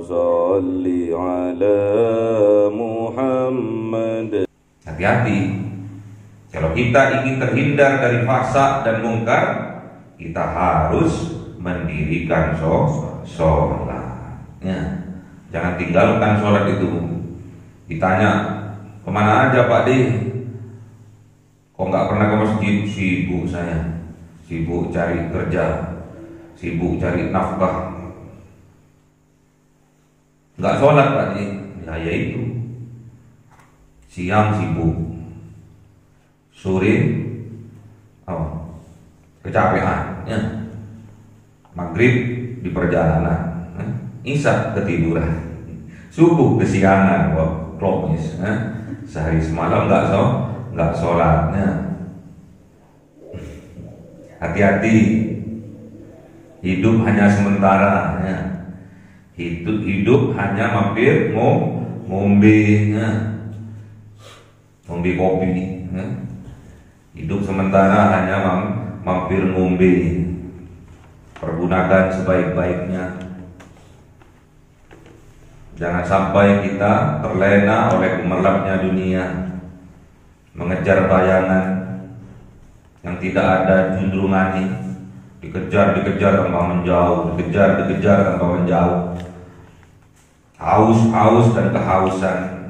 صل على محمد. Hati-hati, kalau kita ingin terhindar dari fahsya dan mungkar, kita harus mendirikan sholat. Ya. Jangan tinggalkan sholat itu. Ditanya, kemana aja Pak D? Kok nggak pernah ke masjid? Sibuk saya, sibuk cari kerja, sibuk cari nafkah. Nggak sholat Pak D? Ya itu. Siang sibuk, sore kecapean, ya. Maghrib di perjalanan, isya ketiduran, subuh kesiangan, klomis, sehari semalam nggak sholatnya. Hati-hati, hidup hanya sementara, ya. Hidup hanya mampir ngombe, ya. Ngombe kopi, ya. Hidup sementara hanya mampir ngombe. Pergunakan sebaik-baiknya. Jangan sampai kita terlena oleh gemerlapnya dunia, mengejar bayangan yang tidak ada junjungannya, dikejar tanpa menjauh, dikejar tanpa menjauh. Haus dan kehausan,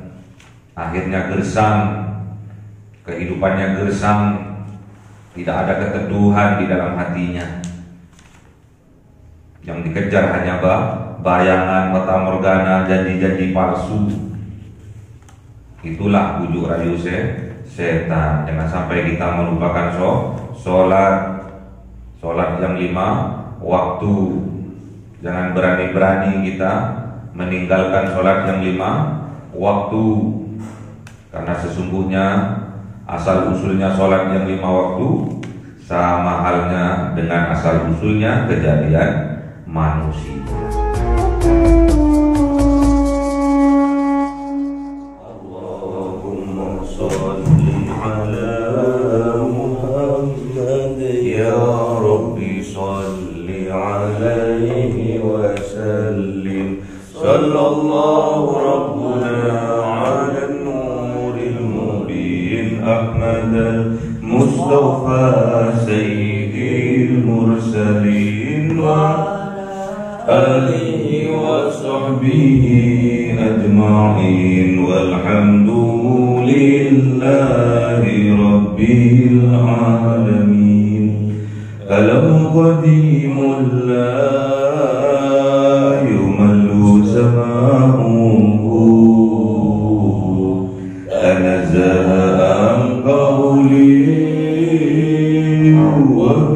akhirnya gersang, kehidupannya gersang, tidak ada keteduhan di dalam hatinya. Yang dikejar hanya bayangan, fata morgana, janji-janji palsu. Itulah bujuk rayu setan. Jangan sampai kita melupakan sholat yang 5 waktu. Jangan berani-berani kita meninggalkan sholat yang 5 waktu, karena sesungguhnya asal usulnya sholat yang 5 waktu sama halnya dengan asal usulnya kejadian manusia. Allahumma sholli ala Muhammad ya Rabbi sholli alaihi wa sallim. Sallallahu rabbuna ala nuril mubin Ahmad al-Mustafa sayyidil mursalin wa alihi wa sahbihi ajma'in walhamdulillahi rabbil alamin. Kalam qadimul la yumallu sama'uhu tanazzaha an qawli wa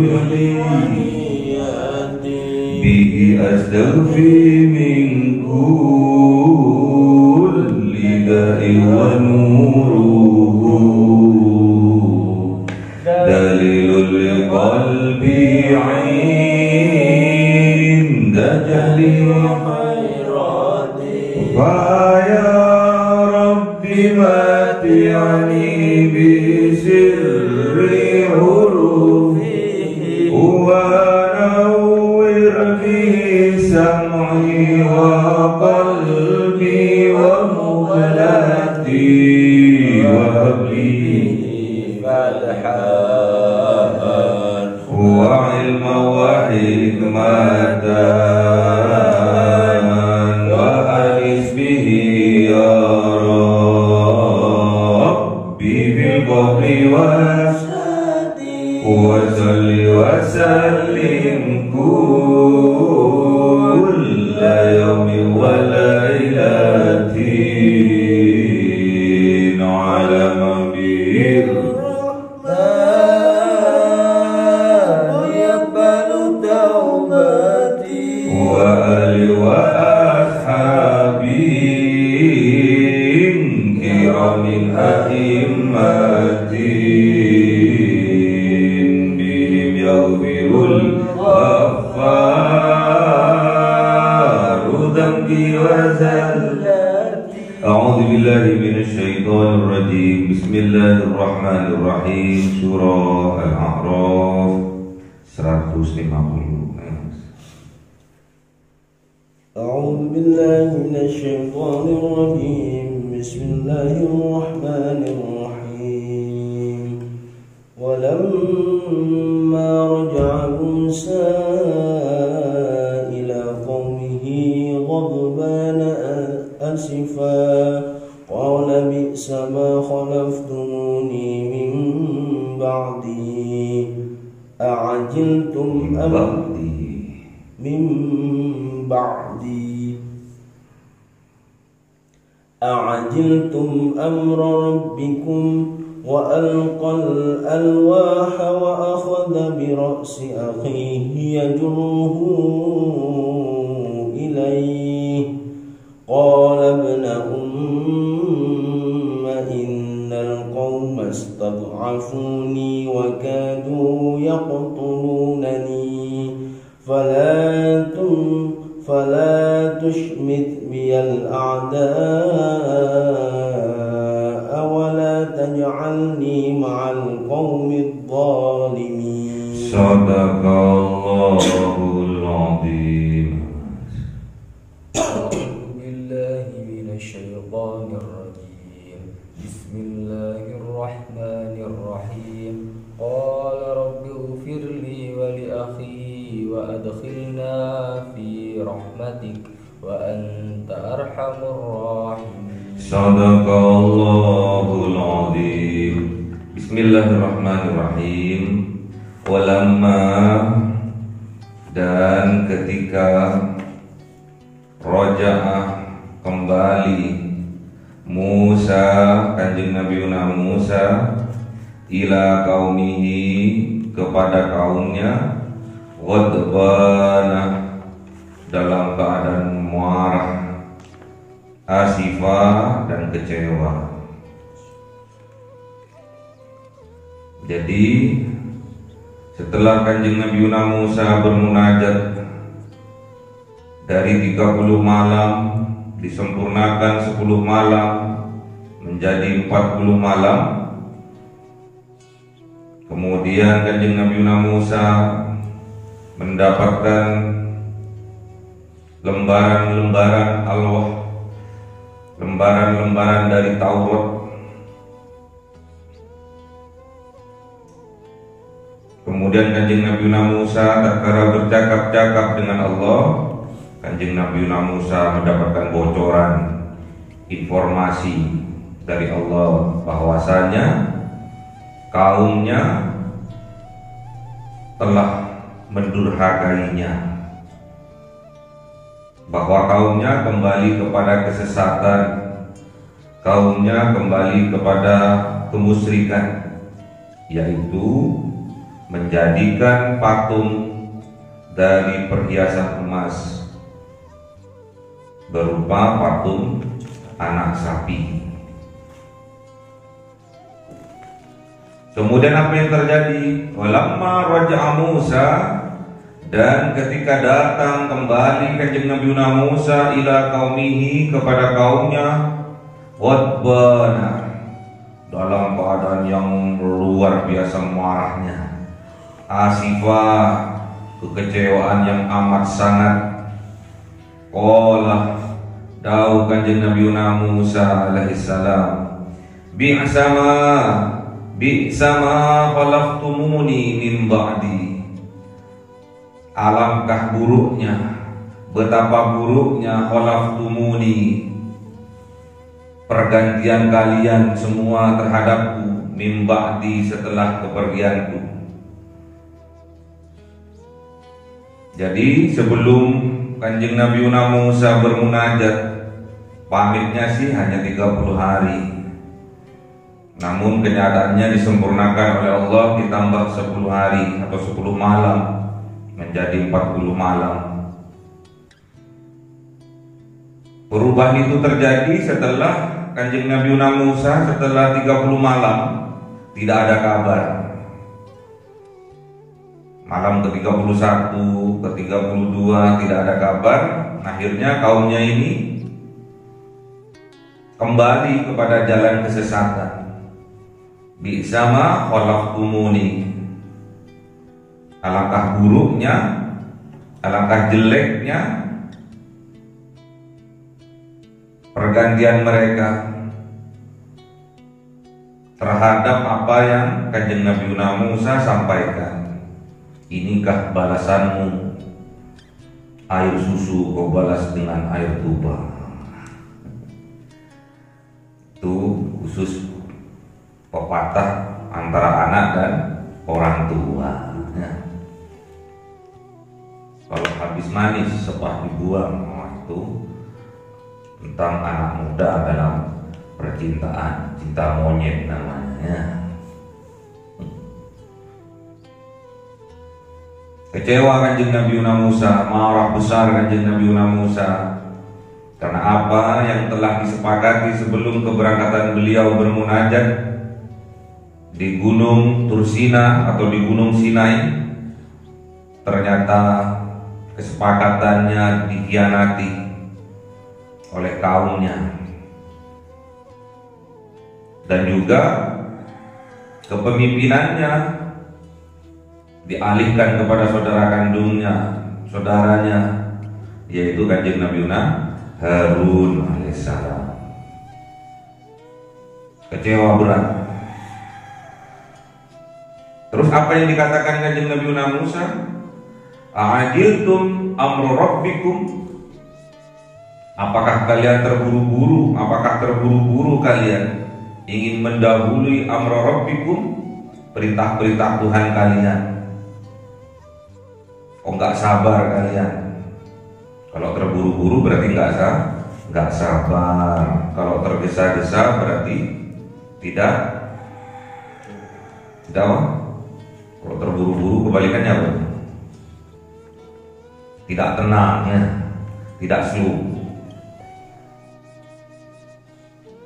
bihi astaghfi min kulli da'i wa nuruhu dalilul qalbi 'inda jali khairati fa ya rabbi mati'ani bi sirri hurufi wa sam'i wa qalbi wa muhlati wa habli falhan wa ilma wa hikmatan wa alis bihi ya Rabbi bil qabri wa salli wa sallim kulla yawmin wa laylatin ala mabir yaqbalu tawbati wa ali wa ashabi kiramin a'immatin bihim yaghfirul ghaffar dhanbi wa zallati. A'udzu billahi minasy syaithanir rajim. Bismillahirrahmanirrahim. Surah Al-A'raf 150. أعوذ بالله من الشيطان الرجيم. بسم الله الرحمن الرحيم. ولما رجع موسى إلى قومه غضبان أسفا قال بئس ما خلفتموني من بعدي أعجلتم أمر ربكم وألقى الألواح وأخذ برأس أخيه يجره إليه قال ابن إن القوم استضعفوني وكادوا يقتلونني فلا تشمت بي الأعداء ولا تجعلني مع القوم الظالمين. صدق الله العظيم. أعوذ بالله من الشيطان الرجيم. بسم الله الرحمن الرحيم. قال رب اغفر لي ولأخي وأدخلنا في رحمتك وأنت أرحم الراحمين. صدق الله العظيم. Bismillahirrahmanirrahim. Walamma, dan ketika roja'ah kembali Musa, kanjeng Nabi Musa, ila qaumihi, kepada kaumnya, ghadbana, dalam keadaan marah, asifa, dan kecewa. Jadi setelah kanjeng Nabi Musa bermunajat dari 30 malam disempurnakan 10 malam menjadi 40 malam, kemudian kanjeng Nabi Musa mendapatkan lembaran-lembaran alwah, lembaran-lembaran dari Taurat. Kemudian kanjeng Nabi Musa tatkala bercakap-cakap dengan Allah, kanjeng Nabi Musa mendapatkan bocoran informasi dari Allah bahwasanya kaumnya telah mendurhakainya, bahwa kaumnya kembali kepada kesesatan, kaumnya kembali kepada kemusyrikan, yaitu menjadikan patung dari perhiasan emas berupa patung anak sapi. Kemudian apa yang terjadi? Walamma raja'a Musa, dan ketika datang kembali kanjeng Nabi Musa ila qaumihi, kepada kaumnya, ghadbana, dalam keadaan yang luar biasa marahnya, asifa, kekecewaan yang amat sangat. Qala, dawuh kanjeng Nabi Musa alaihissalam, bi'sama khalaftumuni min ba'di, alangkah buruknya, betapa buruknya khalaftumuni, pergantian kalian semua terhadapku, min ba'di, setelah kepergianku. Jadi sebelum kanjeng Nabi Musa bermunajat, pamitnya sih hanya 30 hari. Namun kenyataannya disempurnakan oleh Allah ditambah 10 hari atau 10 malam menjadi 40 malam. Perubahan itu terjadi setelah kanjeng Nabi Musa setelah 30 malam tidak ada kabar. Malam ke-31, ke-32 tidak ada kabar. Akhirnya kaumnya ini kembali kepada jalan kesesatan. Bi'sama khalaftumuni, alangkah buruknya, alangkah jeleknya pergantian mereka terhadap apa yang Kanjeng Nabi Musa sampaikan. Inikah balasanmu? Air susu kau balas dengan air tuba. Itu khusus pepatah antara anak dan orang tua. Ya. Kalau habis manis sepah dibuang, itu tentang anak muda dalam percintaan, cinta monyet namanya. Kecewa Kanjeng Nabi Musa, marah besar Kanjeng Nabi Musa. Karena apa yang telah disepakati sebelum keberangkatan beliau bermunajat di Gunung Tursina atau di Gunung Sinai, ternyata kesepakatannya dikhianati oleh kaumnya, dan juga kepemimpinannya dialihkan kepada saudara kandungnya, saudaranya, yaitu Kanjeng Nabi Harun alaihissalam. Kecewa berat. Terus apa yang dikatakan Kanjeng Nabi Musa? A'ajiltum amru rabbikum? Apakah kalian terburu-buru? Apakah terburu-buru kalian ingin mendahului amru rabbikum, perintah-perintah Tuhan kalian? Oh, nggak sabar kalian. Kalau terburu-buru berarti nggak sabar. Kalau tergesa-gesa berarti tidak. Kalau terburu-buru kebalikannya apa? Tidak tenang, ya. Tidak slow.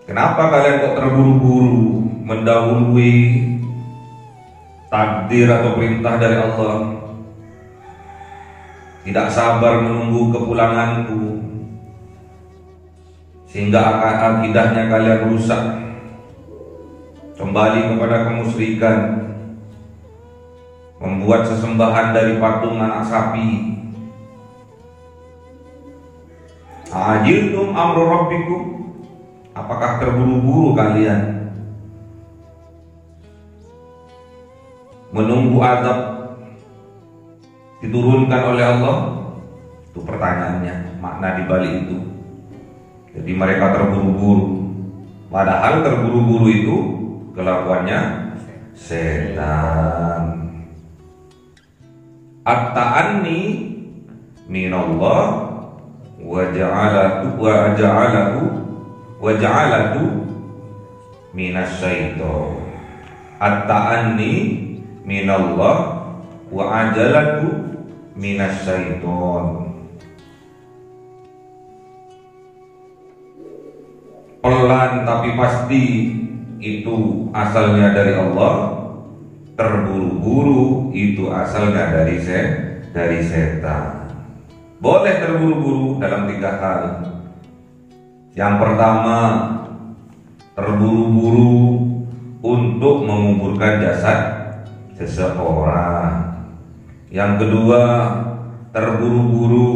Kenapa kalian kok terburu-buru mendahului takdir atau perintah dari Allah? Tidak sabar menunggu kepulanganku, sehingga akidahnya kalian rusak, kembali kepada kemusyrikan, membuat sesembahan dari patung anak sapi. Ajiltum amru rabbikum? Apakah terburu-buru kalian menunggu azab diturunkan oleh Allah? Itu pertanyaannya, makna dibalik itu. Jadi mereka terburu-buru, padahal terburu-buru itu kelakuannya setan. At-ta'anni minallah wa ja'alatu minasyaiton. At-ta'anni minallah wa ajalatu minasyaiton. Pelan tapi pasti itu asalnya dari Allah. Terburu-buru itu asalnya dari setan. Boleh terburu-buru dalam 3 hal. Yang pertama, terburu-buru untuk menguburkan jasad seseorang. Yang kedua, terburu-buru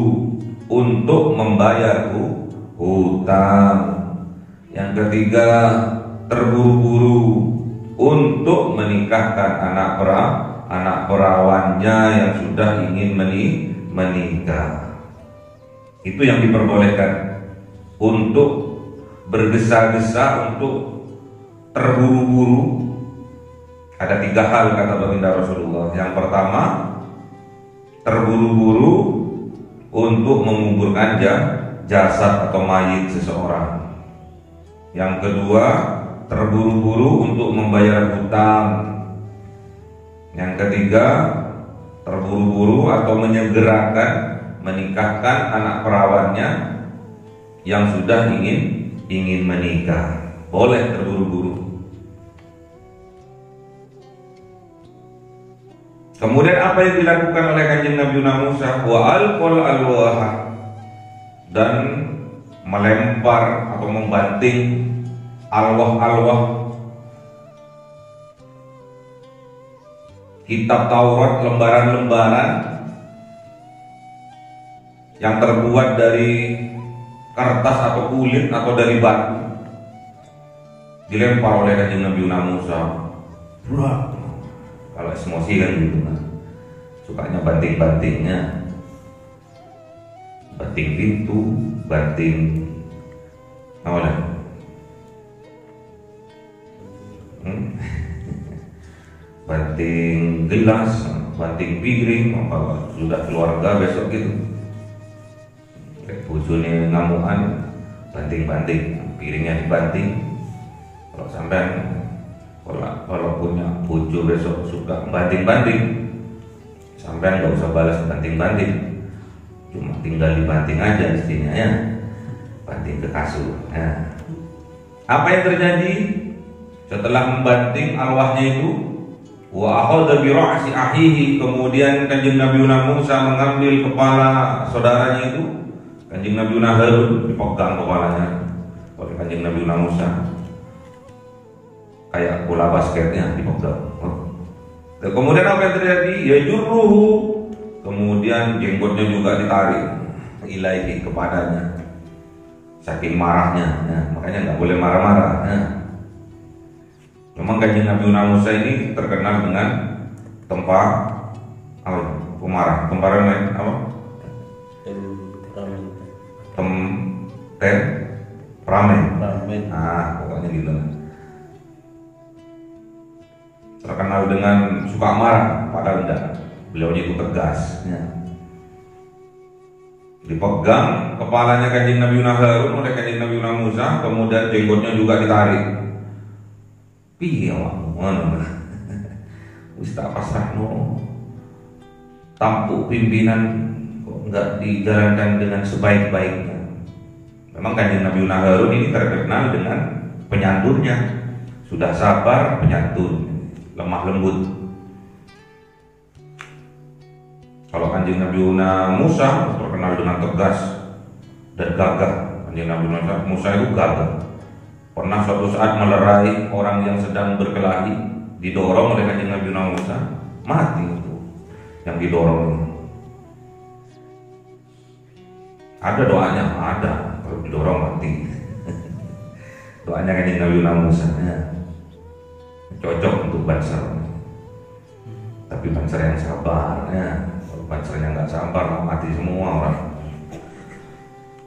untuk membayar hutang. Yang ketiga, terburu-buru untuk menikahkan anak perawannya yang sudah ingin menikah. Itu yang diperbolehkan. Untuk bergesa-gesa, untuk terburu-buru, ada 3 hal kata baginda Rasulullah. Yang pertama, terburu-buru untuk menguburkan jasad atau mayit seseorang. Yang kedua, terburu-buru untuk membayar hutang. Yang ketiga, terburu-buru atau menyegerakan menikahkan anak perawannya yang sudah ingin menikah. Boleh terburu-buru. Kemudian apa yang dilakukan oleh Kanjeng Nabi Musa? Wa alqal alwaha, dan melempar atau membanting alwah-alwah kitab Taurat, lembaran-lembaran yang terbuat dari kertas atau kulit atau dari batu, dilempar oleh Kanjeng Nabi Musa. Wah, kalau emosi kan gitu kan, sukanya banting-bantingnya, banting pintu, banting apa lah? Banting gelas, banting piring, apa sudah keluarga besok gitu. Kayak bojone ngamukan, banting-banting, piringnya dibanting. Kalau sampean kalau punya bojo besok suka banting-banting, sampean nggak usah balas banting-banting, cuma tinggal dibanting aja istrinya ya, banting ke kasur. Nah, apa yang terjadi setelah membanting arwahnya itu? Wa akhadha bi ra'si akhihi, kemudian Kanjeng Nabi Musa mengambil kepala saudaranya itu, Kanjeng Nabi Harun, dipegang kepalanya oleh Kanjeng Nabi Musa. Kayak bola basketnya dipegang. Dan kemudian apa yang terjadi? Ya jurruhu, kemudian jenggotnya juga ditarik ilaihi kepadanya. Saking marahnya, ya, makanya nggak boleh marah-marah. Ya. Memang Kanjeng Nabi Musa ini terkenal dengan tempat apa? Pemarah, temperamen apa? Temperamen. Ah, pokoknya gitu. Terkenal dengan suka marah, padahal enggak. Beliau itu tegas. Ya. Dipegang kepalanya Kanjeng Nabi Harun oleh Kanjeng Nabi Musa, kemudian jenggotnya juga ditarik. Piye awakmu ngono. Wis tak pasrahno. Tampuk pimpinan kok enggak dijalankan dengan sebaik-baiknya. Memang Kanjeng Nabi Harun ini terkenal dengan penyanturnya. Sudah sabar, penyantun, lemah lembut. Kalau Kanjeng Nabi Musa terkenal dengan tegas dan gagah. Kanjeng Nabi Musa itu gagah. Pernah suatu saat melerai orang yang sedang berkelahi, didorong oleh Kanjeng Nabi Musa, mati itu yang didorong. Ada doanya, ada. Kalau didorong mati. Doanya Kanjeng Nabi Musa, ya. Cocok untuk Banser. Tapi Banser yang sabar, ya. Kalau Bansernya nggak sabar, mati semua orang.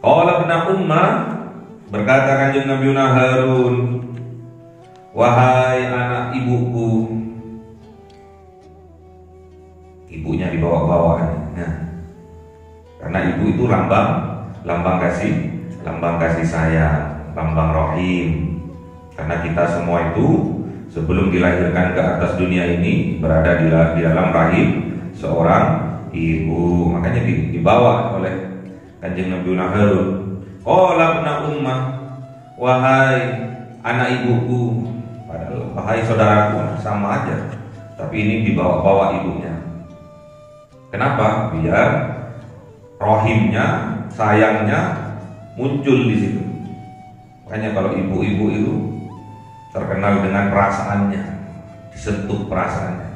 Qala ibnu Ummah, berkata Kanjeng Nabi Harun, wahai anak ibuku. Ibunya dibawa-bawa, ya. Karena ibu itu lambang kasih sayang, lambang rahim. Karena kita semua itu sebelum dilahirkan ke atas dunia ini berada di dalam rahim seorang ibu. Makanya dibawa oleh Kanjeng Nabi Harun. Qala ibnu Ummah, wahai anak ibuku. Padahal wahai saudaraku sama aja, tapi ini dibawa-bawa ibunya. Kenapa? Biar rohimnya, sayangnya muncul di situ. Makanya kalau ibu-ibu itu terkenal dengan perasaannya, disentuh perasaannya.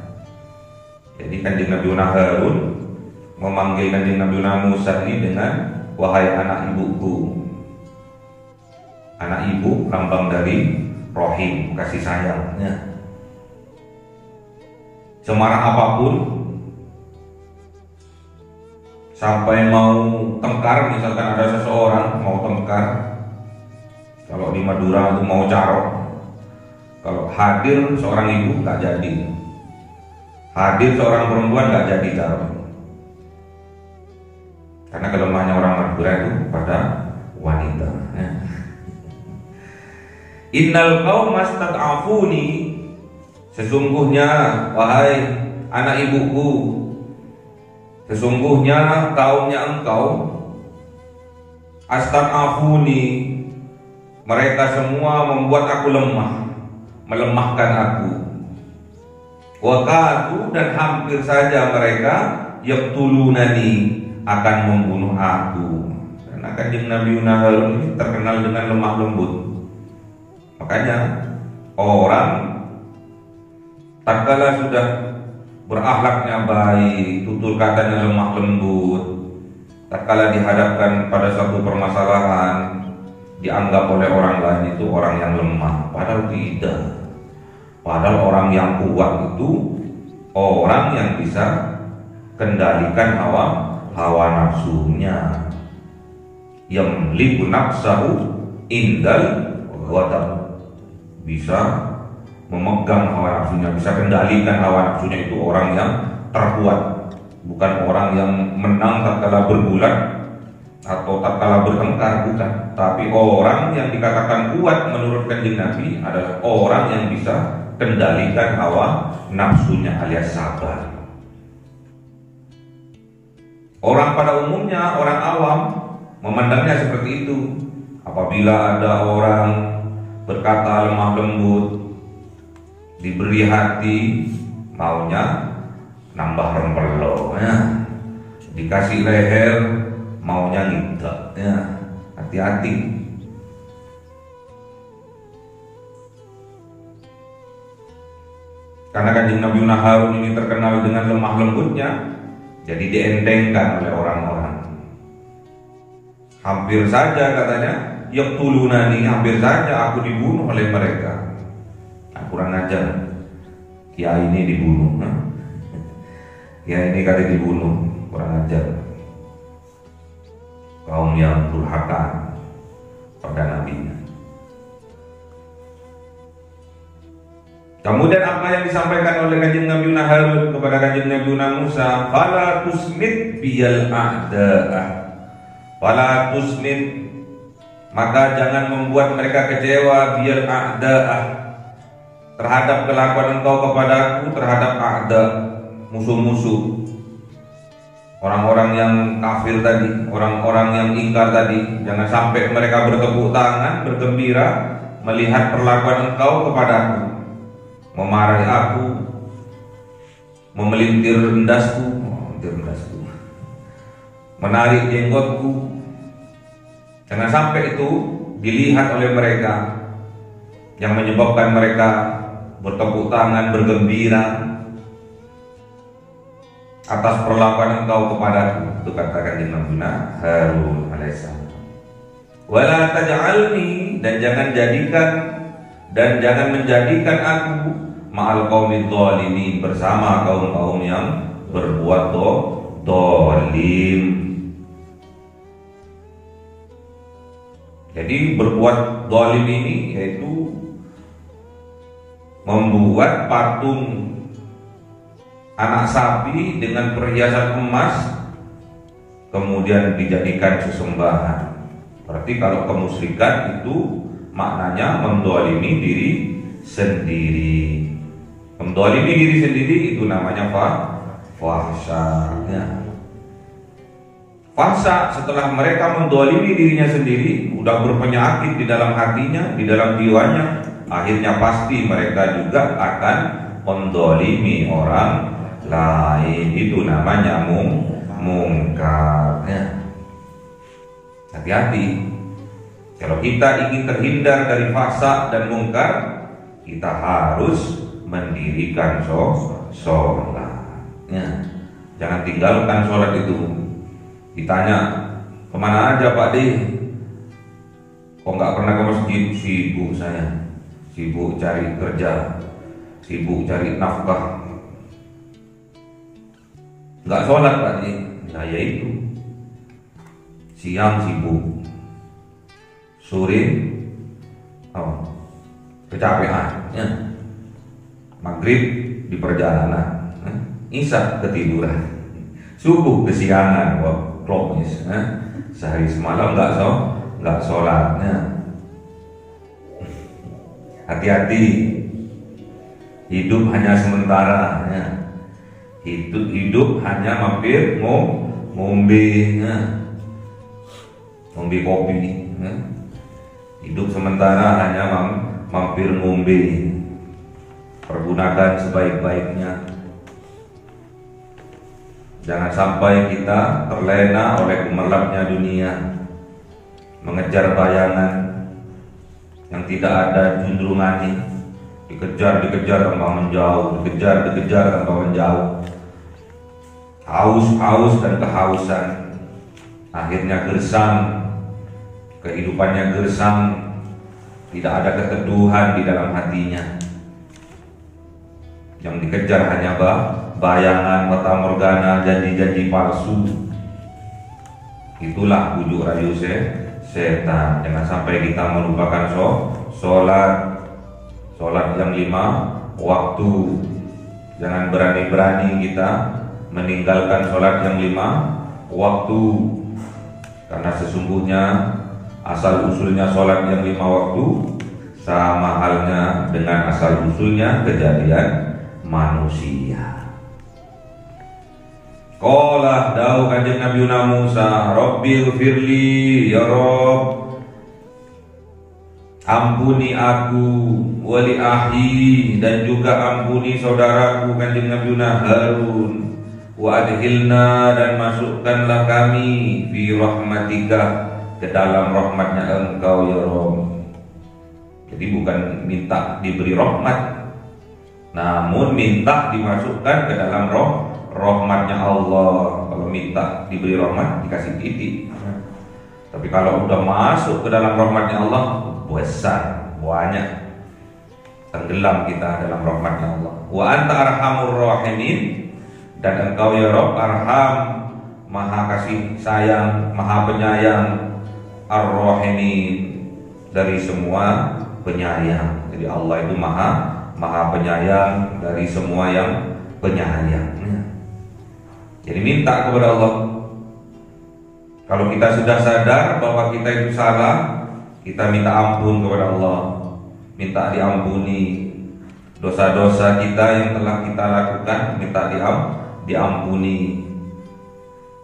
Jadi Kanjeng Nabi Harun memanggil Kanjeng Nabi Musa ini dengan wahai anak ibuku. Anak ibu lambang dari rohim, kasih sayangnya. Semarah apapun, sampai mau tengkar, misalkan ada seseorang mau tengkar, kalau di Madura itu mau carok, kalau hadir seorang ibu nggak jadi, hadir seorang perempuan nggak jadi carok. Karena kelemahannya orang Madura itu pada wanita. Innal qaum mastad'afuni, sesungguhnya wahai anak ibuku, sesungguhnya kaumnya engkau, astad'afuni, mereka semua membuat aku lemah, melemahkan aku. Wakatu, dan hampir saja mereka yaqtulunani, akan membunuh aku. Karena Kanjeng Nabi Harun ini terkenal dengan lemah lembut. Makanya orang tatkala sudah berakhlaknya baik, tutur katanya lemah lembut, tatkala dihadapkan pada suatu permasalahan dianggap oleh orang lain itu orang yang lemah, padahal tidak. Padahal orang yang kuat itu orang yang bisa kendalikan hawa nafsunya, yamliku nafsahu indal ghadab, bisa memegang hawa nafsunya, bisa kendalikan hawa nafsunya, itu orang yang terkuat, bukan orang yang menang tatkala bergulat atau tatkala bertengkar, bukan. Tapi orang yang dikatakan kuat menurut Kanjeng Nabi adalah orang yang bisa kendalikan hawa nafsunya alias sabar. Orang pada umumnya, orang awam memandangnya seperti itu. Apabila ada orang berkata lemah lembut, diberi hati, maunya nambah rempelo, ya. Dikasih leher, maunya ngidak, ya. Hati-hati. Karena Kanjeng Nabi Harun ini terkenal dengan lemah lembutnya, jadi dientengkan oleh orang-orang. Hampir saja katanya, yaqtulunani, hampir saja aku dibunuh oleh mereka. Nah, kurang ajar, kiai ini dibunuh, kiai ini kali dibunuh, kurang ajar. Kaum yang durhaka pada nabinya. Kemudian apa yang disampaikan oleh Kanjeng Nabi Harun kepada Kanjeng Nabi Musa, fala tusmit biyal a'da'ah, fala tusmit, maka jangan membuat mereka kecewa, biyal a'da'ah, terhadap kelakuan engkau kepadaku, terhadap a'da, musuh-musuh, orang-orang yang kafir tadi, orang-orang yang ingkar tadi. Jangan sampai mereka bertepuk tangan, bergembira melihat perlakuan engkau kepadaku, memarahi aku, memelintir endasku, menarik jenggotku. Jangan sampai itu dilihat oleh mereka, yang menyebabkan mereka bertepuk tangan, bergembira atas perlakuan engkau kepadaku. Itu katakan di Nabi Harun alaihissalam. Wala taj'alni, dan jangan menjadikan aku ma'al qaumidz zalimin, bersama kaum-kaum yang berbuat zalim. Jadi berbuat zalim ini yaitu membuat patung anak sapi dengan perhiasan emas kemudian dijadikan sesembahan. Berarti kalau kemusyrikan itu maknanya mendolimi diri sendiri. Mendolimi diri sendiri itu namanya fahsya. Fahsya setelah mereka mendolimi dirinya sendiri, udah berpenyakit di dalam hatinya, di dalam jiwanya, akhirnya pasti mereka juga akan mendolimi orang lain. Itu namanya mungkar. Hati-hati. Kalau kita ingin terhindar dari fahsya dan mungkar, kita harus mendirikan sholat. Jangan tinggalkan sholat itu. Ditanya, kemana aja Pak D? Kok nggak pernah ke masjid? Sibuk saya, sibuk cari kerja, sibuk cari nafkah. Nggak sholat Pak D? Nah ya itu, siang sibuk, sore kecapean, maghrib di perjalanan, isya ketiduran, subuh kesiangan, klomis, sehari semalam nggak sholatnya. Hati-hati, hidup hanya sementara, hidup hanya mampir ngombe kopi. Hidup sementara hanya mampir ngombe. Pergunakan sebaik-baiknya. Jangan sampai kita terlena oleh gemerlapnya dunia, mengejar bayangan yang tidak ada junjungannya, dikejar tanpa menjauh, dikejar tanpa menjauh. Haus dan kehausan akhirnya gersang, kehidupannya gersang, tidak ada keteduhan di dalam hatinya. Yang dikejar hanya bayangan, mata morgana, janji-janji palsu. Itulah bujuk rayu setan. Jangan sampai kita melupakan sholat yang 5 waktu. Jangan berani-berani kita meninggalkan sholat yang 5 waktu, karena sesungguhnya asal usulnya sholat yang 5 waktu sama halnya dengan asal usulnya kejadian manusia. Qala dawu kanjeng Nabi Musa, Rabbil firli, ya Rabb, ampuni aku, wali ahi, dan juga ampuni saudaraku kanjeng Nabi Harun, wa adkhilna, dan masukkanlah kami fi rahmatika, ke dalam rahmatnya Engkau ya Rabb. Jadi bukan minta diberi rahmat, namun minta dimasukkan ke dalam rahmatnya Allah. Kalau minta diberi rahmat dikasih titik. Tapi kalau udah masuk ke dalam rahmatnya Allah, besar, banyak, tenggelam kita dalam rahmatnya Allah. Wa anta arhamur rahimin, dan Engkau ya Rabb arham, maha kasih sayang, maha penyayang, ar-rahimin, dari semua penyayang. Jadi Allah itu maha penyayang dari semua yang penyayang. Jadi minta kepada Allah. Kalau kita sudah sadar bahwa kita itu salah, kita minta ampun kepada Allah, minta diampuni dosa-dosa kita yang telah kita lakukan, minta diampuni.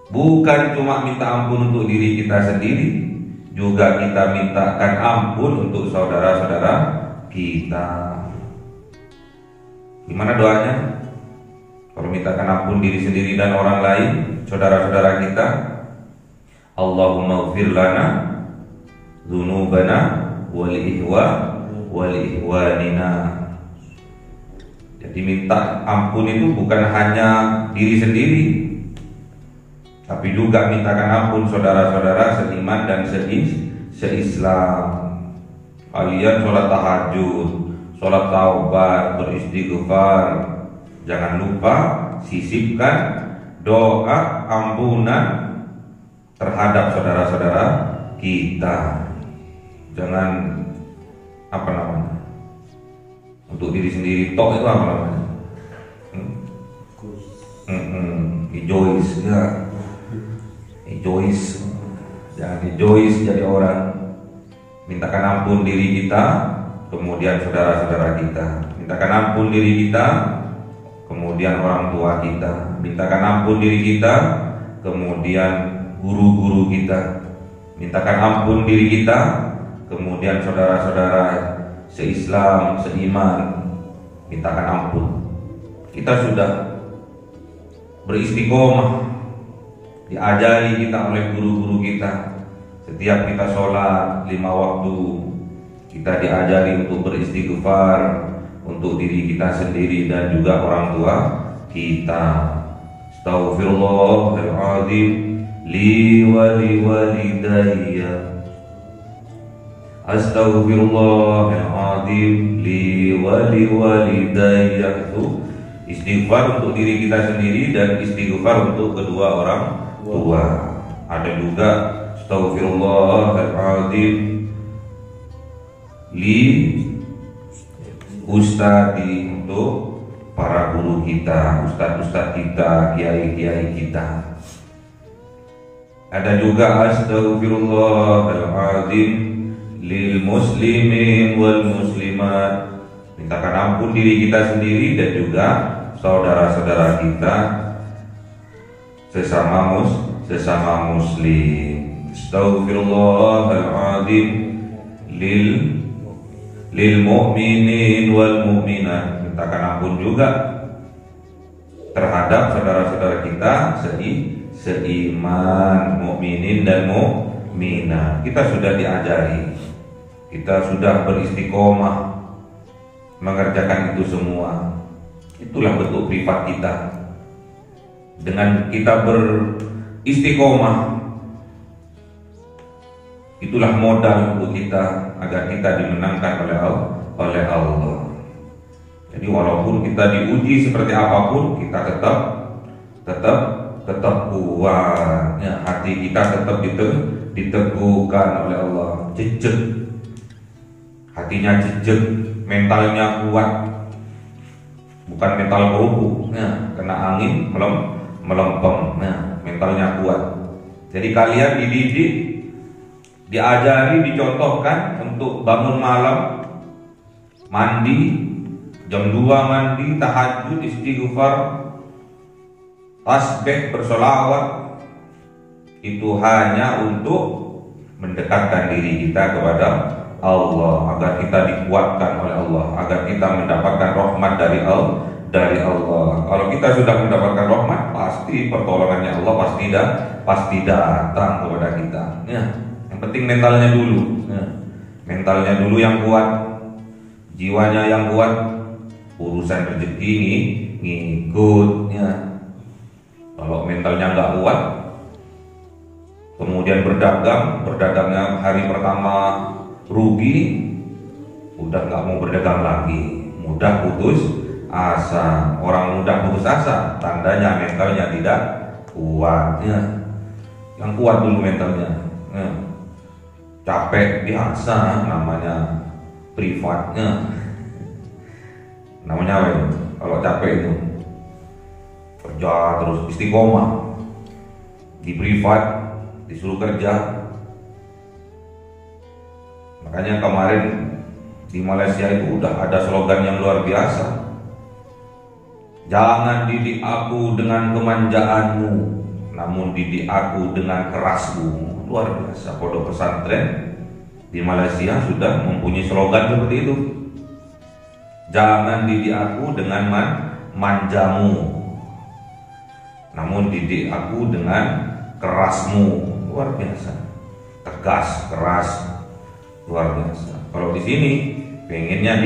Bukan cuma minta ampun untuk diri kita sendiri, juga kita mintakan ampun untuk saudara-saudara kita. Gimana doanya? Kalau mintakan ampun diri sendiri dan orang lain, saudara-saudara kita, Allahumma ighfir lana dzunubana wa li ikhwanina. Jadi minta ampun itu bukan hanya diri sendiri, tapi juga mintakan ampun saudara-saudara seiman dan seislam. Kalian sholat tahajud, sholat taubat, beristighfar, jangan lupa sisipkan doa ampunan terhadap saudara-saudara kita. Jangan untuk diri sendiri tok, itu egois ya, egois. Jangan egois jadi orang. Mintakan ampun diri kita, kemudian saudara-saudara kita. Mintakan ampun diri kita, kemudian orang tua kita. Mintakan ampun diri kita, kemudian guru-guru kita. Mintakan ampun diri kita, kemudian saudara-saudara seislam, seiman. Mintakan ampun. Kita sudah beristiqomah, diajari kita oleh guru-guru kita. Setiap kita sholat 5 waktu, kita diajari untuk beristighfar untuk diri kita sendiri dan juga orang tua kita. Astaghfirullahaladzim li wali walidayya. Astaghfirullahaladzim li wali walidayya. Itu istighfar untuk diri kita sendiri dan istighfar untuk kedua orang tua. Ada juga astaghfirullahaladzim li ustadi, untuk para guru kita, ustad-ustad kita, kiai-kiai kita. Ada juga astaghfirullahaladzim lil muslimin wal muslimat. Mintakan ampun diri kita sendiri dan juga saudara-saudara kita sesama muslim. Astaghfirullahaladzim lil mu'minin wal mu'minat. Mintakan ampun juga terhadap saudara-saudara kita seiman, mukminin dan mukminah. Kita sudah diajari, kita sudah beristiqomah mengerjakan itu semua. Itulah bentuk privat kita. Dengan kita beristiqomah Itulah modal untuk kita agar kita dimenangkan oleh Allah. Jadi walaupun kita diuji seperti apapun, kita tetap kuat. Ya, hati kita tetap diteguhkan oleh Allah. Jejak, hatinya jejak, mentalnya kuat, bukan mental kerupuk. Ya, kena angin melempem. Nah, mentalnya kuat. Jadi kalian dididik, diajari, dicontohkan untuk bangun malam, mandi, jam 2 mandi, tahajud, istighfar, tasbih, bersolawat. Itu hanya untuk mendekatkan diri kita kepada Allah, agar kita dikuatkan oleh Allah, agar kita mendapatkan rahmat dari Allah. Kalau kita sudah mendapatkan rahmat, pasti pertolongannya Allah pasti datang kepada kita. Ya, yang penting mentalnya dulu. Ya, mentalnya dulu yang kuat, jiwanya yang kuat, urusan rezeki ini ngikutnya. Kalau mentalnya nggak kuat, kemudian berdagangnya hari pertama rugi, udah nggak mau berdagang lagi, mudah putus asa. Orang mudah putus asa, tandanya mentalnya tidak kuat. Ya, yang kuat dulu mentalnya. Ya, capek biasa, namanya privatnya. Namanya apa itu? Kalau capek itu kerja terus istiqomah, di privat disuruh kerja. Makanya kemarin di Malaysia itu udah ada slogan yang luar biasa. Jangan didik aku dengan kemanjaanmu, namun didik aku dengan kerasmu. Luar biasa. Pondok pesantren di Malaysia sudah mempunyai slogan seperti itu. Jangan didik aku dengan manjamu, namun didik aku dengan kerasmu. Luar biasa. Tegas, keras, luar biasa. Kalau di sini pengennya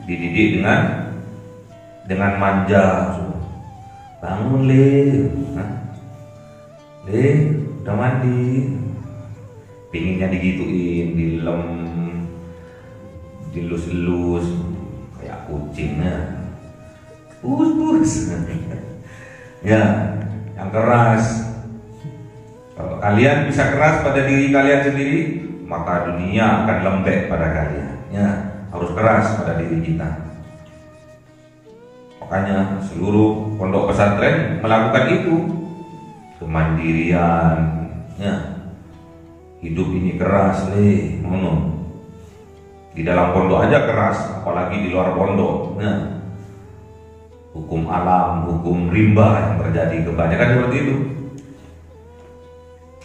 dididik dengan manja. Bangun le, udah mandi. Pengennya digituin, dilem, dilus-lus kayak kucingnya. Pus. Ya, yang keras. Kalau kalian bisa keras pada diri kalian sendiri, maka dunia akan lembek pada kalian. Ya, harus keras pada diri kita. Makanya seluruh pondok pesantren melakukan itu. Kemandirian. Ya, hidup ini keras nih, mono. Di dalam pondok aja keras, apalagi di luar pondok. Nah, hukum alam, hukum rimba yang terjadi kebanyakan seperti itu.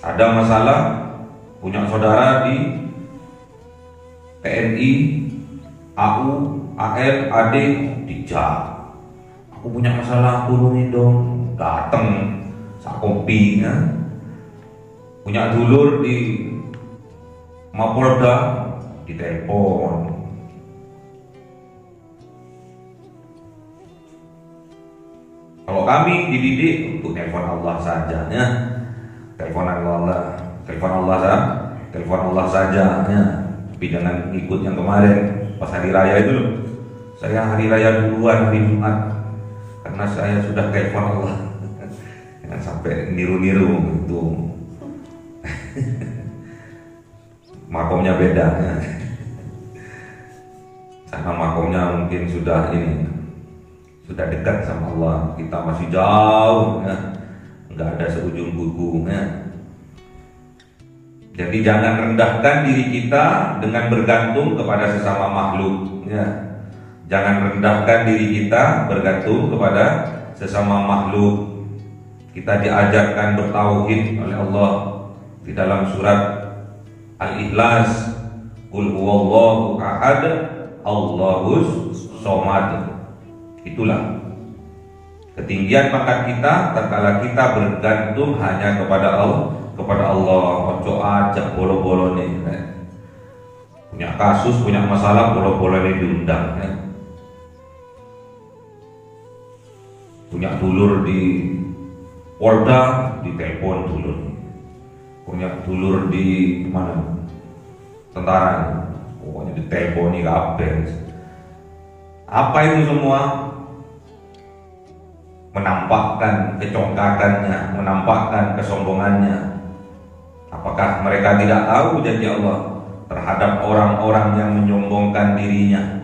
Ada masalah, punya saudara di TNI, AU, AL, AD, dijak. Aku punya masalah, tolongin dong. Dateng, sak kopi, ya. Punya dulur di Mapolda, ditelepon. Kalau kami dididik untuk telepon Allah saja, ya. Telepon Allah saja, ya. Tapi jangan ikut yang kemarin pas hari raya itu loh. Saya hari raya duluan, hari Jumat, karena saya sudah telepon Allah. Jangan sampai niru-niru gitu. Makomnya beda, ya. Sana makomnya mungkin sudah dekat sama Allah, kita masih jauh, ya. Nggak ada seujung kuku, ya. Jadi jangan rendahkan diri kita dengan bergantung kepada sesama makhluk, ya. Jangan rendahkan diri kita bergantung kepada sesama makhluk. Kita diajarkan bertauhid oleh Allah di dalam surat Al-Ikhlas, Qul huwallahu ahad, Allahus somad. Itulah ketinggian pangkat kita tatkala kita bergantung hanya kepada Allah. Ojo aja bolo-bolo nih, ya. Punya kasus, punya masalah, bolo-bolo nih diundang, ya. Punya dulur di Polda, ditelepon dulur. Punya dulur di mana? tentara. Pokoknya diteleponi kabeh. Apa itu semua? Menampakkan kecongkakannya, menampakkan kesombongannya. Apakah mereka tidak tahu janji Allah terhadap orang-orang yang menyombongkan dirinya,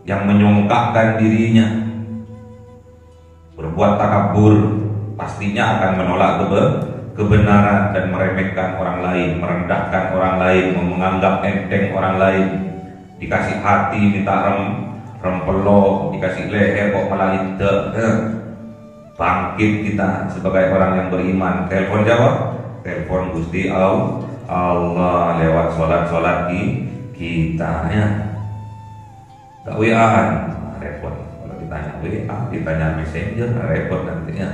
yang menyongkakkan dirinya, berbuat takabur, pastinya akan menolak kebenaran dan meremehkan orang lain, merendahkan orang lain, menganggap enteng orang lain. Dikasih hati minta rempelok, dikasih leher kok malah tidak. Bangkit kita sebagai orang yang beriman. Telepon jawab, telepon Gusti Allah lewat sholat kita ya. Gak WA-an, repot. Kalau ditanya WA, ditanya Messenger, repot nantinya.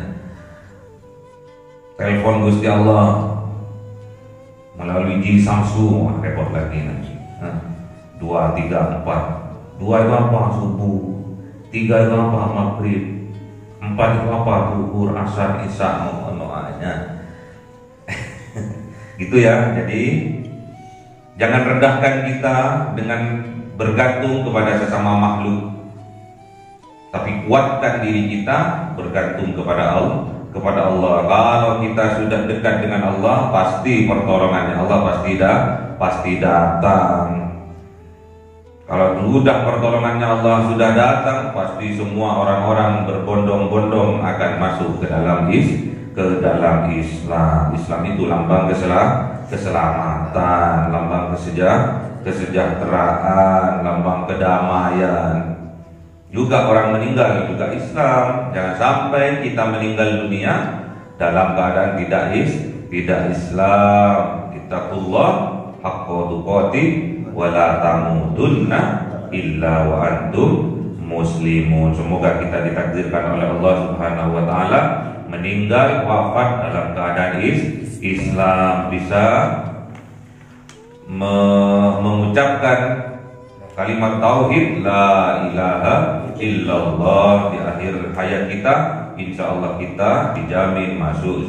Telepon Gusti Allah melalui Ji Samsu, repot lagi nanti. 2, 3, 4. 2 itu apa? Subuh. 3 itu apa? Maghrib. 4 itu apa? Zuhur, asar, isya, doanya. Gitu ya. Jadi jangan rendahkan kita dengan bergantung kepada sesama makhluk, tapi kuatkan diri kita bergantung kepada Allah. Kalau kita sudah dekat dengan Allah, pasti pertolongannya Allah pasti datang. Kalau sudah pertolongannya Allah sudah datang, pasti semua orang-orang berbondong-bondong akan masuk ke dalam Islam. Islam itu lambang keselamatan, lambang kesejahteraan, lambang kedamaian. Juga orang meninggal juga Islam. Jangan sampai kita meninggal dunia dalam keadaan tidak Islam. Ittaqullah haqqa tuqatih wala tamutunna illa wa antum muslimun. Semoga kita ditakdirkan oleh Allah Subhanahu wa taala meninggal wafat dalam keadaan Islam, bisa mengucapkan kalimat tauhid la ilaha illallah di akhir hayat kita. Insya Allah kita dijamin masuk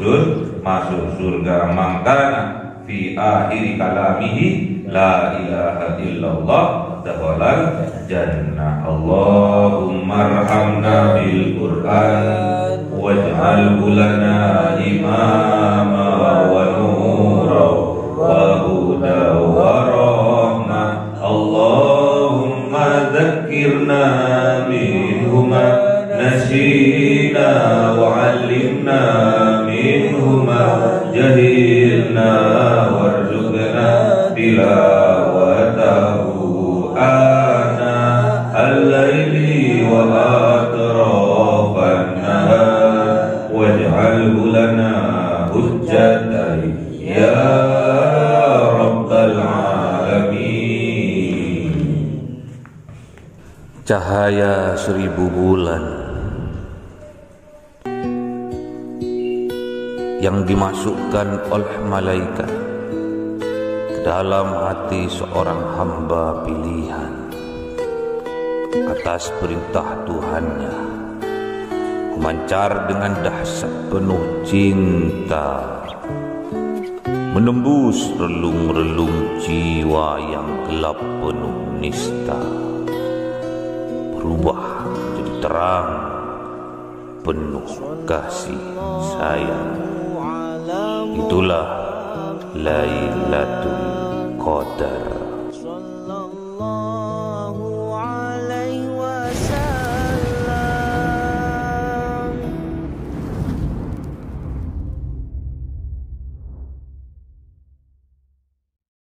surga. Mangkana fi akhir kalamihi la ilaha illallah dakhalal jannah. Allahumma arhamna bil Qur'an waj'alhu lana imama wa nura wa huda wa rahmah. Allahumma dzakkirna minhu ma nasina wa 'allimna minhu ma jahilna warzuqna tilawatahu ana al-laili wa atrafan nahar waj'alhu lana hujjatan ya rabbal alamin. Cahaya 1000 bulan yang dimasukkan oleh malaikat ke dalam hati seorang hamba pilihan atas perintah Tuhannya, memancar dengan dahsyat penuh cinta, menembus relung-relung jiwa yang gelap penuh nista, berubah menjadi terang penuh kasih sayang. Itulah Lailatul Qadar.